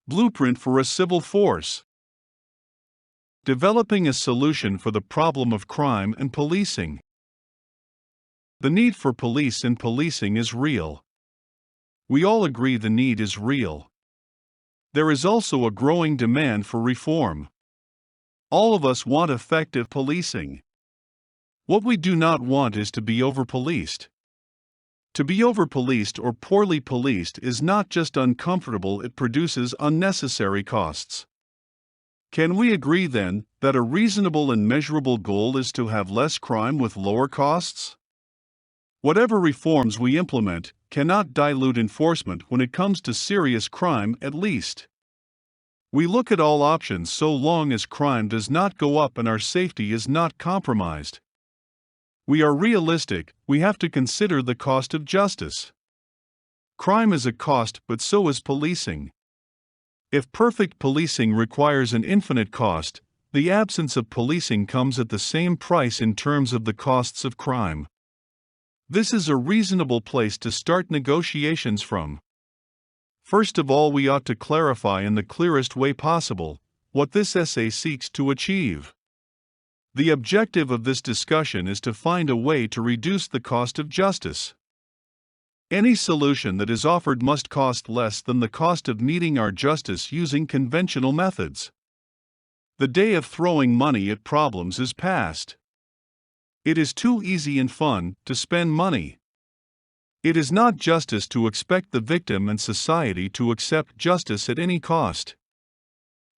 Blueprint for a civil force. Developing a solution for the problem of crime and policing. The need for police and policing is real. We all agree the need is real. There is also a growing demand for reform. All of us want effective policing. What we do not want is to be over-policed. To be over-policed or poorly policed is not just uncomfortable, it produces unnecessary costs. Can we agree then that a reasonable and measurable goal is to have less crime with lower costs? Whatever reforms we implement cannot dilute enforcement when it comes to serious crime, at least. We look at all options so long as crime does not go up and our safety is not compromised. We are realistic, we have to consider the cost of justice. Crime is a cost, but so is policing. If perfect policing requires an infinite cost, the absence of policing comes at the same price in terms of the costs of crime. This is a reasonable place to start negotiations from. First of all, we ought to clarify in the clearest way possible what this essay seeks to achieve. The objective of this discussion is to find a way to reduce the cost of justice. Any solution that is offered must cost less than the cost of meeting our justice using conventional methods. The day of throwing money at problems is past. It is too easy and fun to spend money. It is not justice to expect the victim and society to accept justice at any cost.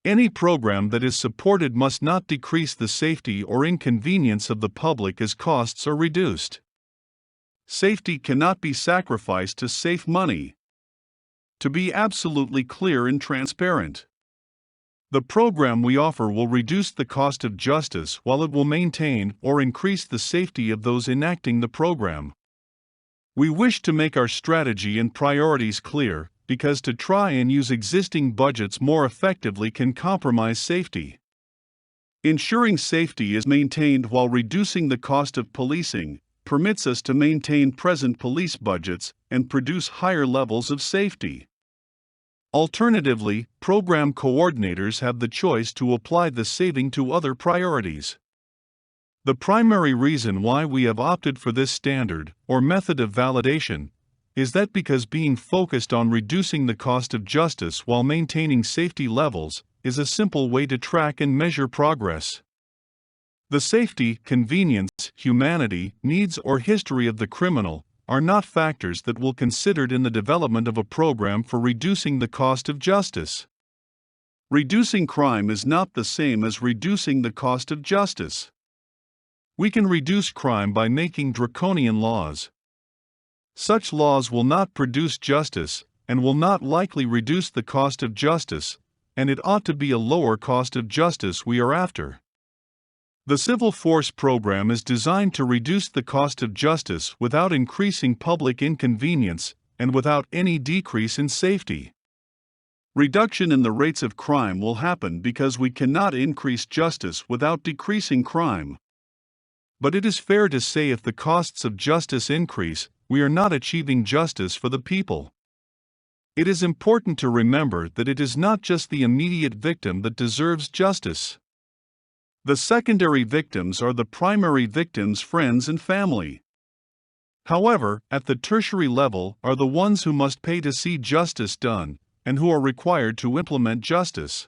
Any program that is supported must not decrease the safety or inconvenience of the public as costs are reduced. Safety cannot be sacrificed to save money. To be absolutely clear and transparent, the program we offer will reduce the cost of justice while it will maintain or increase the safety of those enacting the program. We wish to make our strategy and priorities clear, because to try and use existing budgets more effectively can compromise safety. Ensuring safety is maintained while reducing the cost of policing permits us to maintain present police budgets and produce higher levels of safety. Alternatively, program coordinators have the choice to apply the saving to other priorities. The primary reason why we have opted for this standard or method of validation is that because being focused on reducing the cost of justice while maintaining safety levels is a simple way to track and measure progress. The safety, convenience, humanity, needs, or history of the criminal are not factors that will be considered in the development of a program for reducing the cost of justice. Reducing crime is not the same as reducing the cost of justice. We can reduce crime by making draconian laws. Such laws will not produce justice and will not likely reduce the cost of justice, and it ought to be a lower cost of justice we are after. The civil force program is designed to reduce the cost of justice without increasing public inconvenience and without any decrease in safety. Reduction in the rates of crime will happen because we cannot increase justice without decreasing crime. But it is fair to say if the costs of justice increase, we are not achieving justice for the people. It is important to remember that it is not just the immediate victim that deserves justice. The secondary victims are the primary victims' friends and family. However, at the tertiary level are the ones who must pay to see justice done, and who are required to implement justice.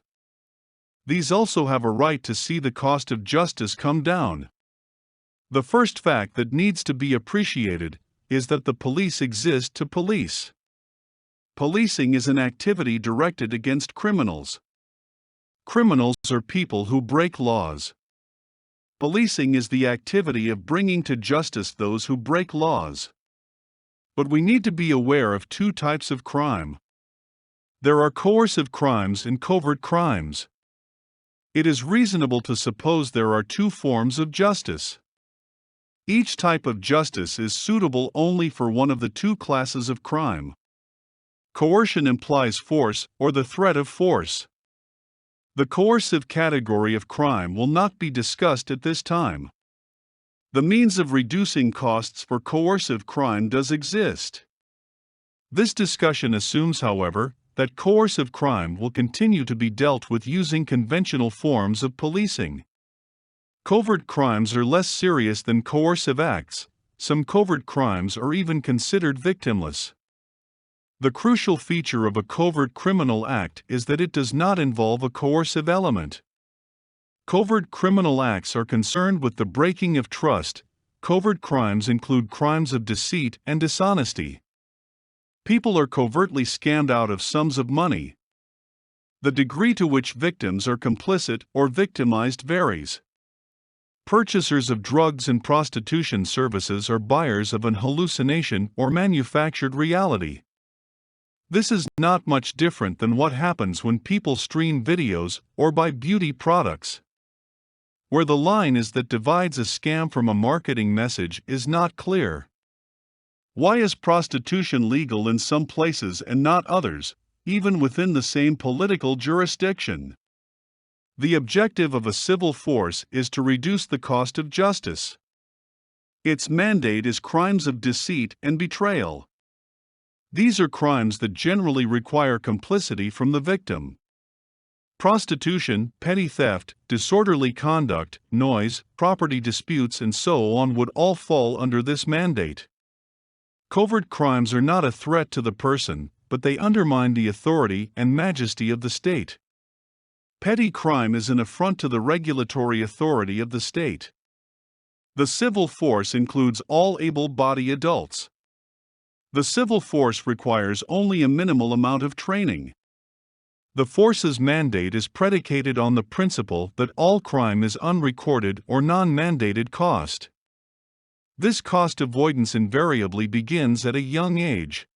These also have a right to see the cost of justice come down. The first fact that needs to be appreciated is that the police exist to police. Policing is an activity directed against criminals. Criminals are people who break laws. Policing is the activity of bringing to justice those who break laws. But we need to be aware of two types of crime. There are coercive crimes and covert crimes. It is reasonable to suppose there are two forms of justice. Each type of justice is suitable only for one of the two classes of crime. Coercion implies force or the threat of force. The coercive category of crime will not be discussed at this time. The means of reducing costs for coercive crime does exist. This discussion assumes, however, that coercive crime will continue to be dealt with using conventional forms of policing. Covert crimes are less serious than coercive acts. Some covert crimes are even considered victimless. The crucial feature of a covert criminal act is that it does not involve a coercive element. Covert criminal acts are concerned with the breaking of trust. Covert crimes include crimes of deceit and dishonesty. People are covertly scammed out of sums of money. The degree to which victims are complicit or victimized varies. Purchasers of drugs and prostitution services are buyers of an hallucination or manufactured reality. This is not much different than what happens when people stream videos or buy beauty products. Where the line is that divides a scam from a marketing message is not clear. Why is prostitution legal in some places and not others, even within the same political jurisdiction? The objective of a civil force is to reduce the cost of justice. Its mandate is crimes of deceit and betrayal. These are crimes that generally require complicity from the victim. Prostitution, petty theft, disorderly conduct, noise, property disputes, and so on would all fall under this mandate. Covert crimes are not a threat to the person, but they undermine the authority and majesty of the state. Petty crime is an affront to the regulatory authority of the state. The civil force includes all able-bodied adults. The civil force requires only a minimal amount of training. The force's mandate is predicated on the principle that all crime is unrecorded or non-mandated cost. This cost avoidance invariably begins at a young age.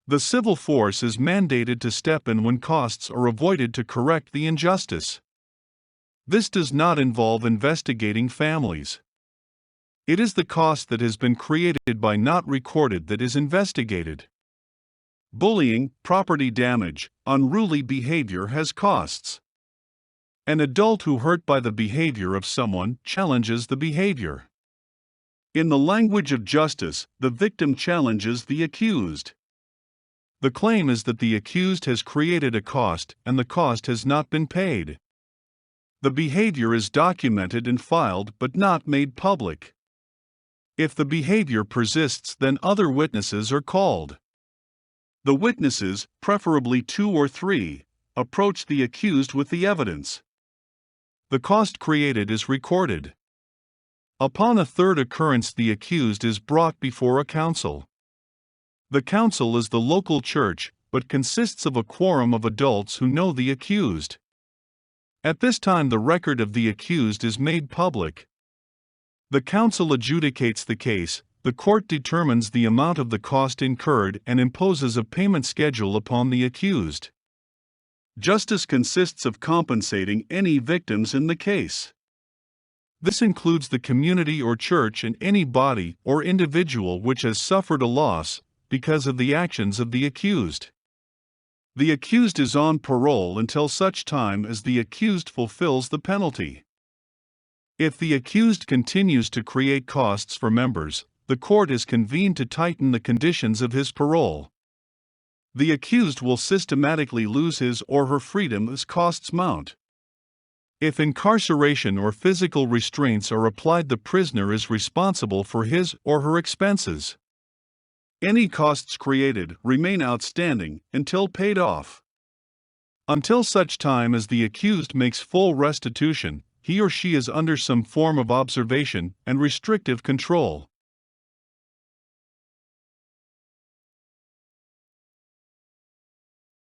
The civil force is mandated to step in when costs are avoided to correct the injustice. This does not involve investigating families. It is the cost that has been created by not recorded that is investigated. Bullying, property damage, unruly behavior has costs. An adult who hurt by the behavior of someone challenges the behavior. In the language of justice, the victim challenges the accused. The claim is that the accused has created a cost and the cost has not been paid. The behavior is documented and filed but not made public. If the behavior persists, then other witnesses are called. The witnesses, preferably 2 or 3, approach the accused with the evidence. The cost created is recorded. Upon a third occurrence, the accused is brought before a council. The council is the local church, but consists of a quorum of adults who know the accused. At this time, the record of the accused is made public. The council adjudicates the case. The court determines the amount of the cost incurred and imposes a payment schedule upon the accused. Justice consists of compensating any victims in the case. This includes the community or church and any body or individual which has suffered a loss because of the actions of the accused. The accused is on parole until such time as the accused fulfills the penalty. If the accused continues to create costs for members, the court is convened to tighten the conditions of his parole. The accused will systematically lose his or her freedom as costs mount. If incarceration or physical restraints are applied, the prisoner is responsible for his or her expenses. Any costs created remain outstanding until paid off. Until such time as the accused makes full restitution, he or she is under some form of observation and restrictive control.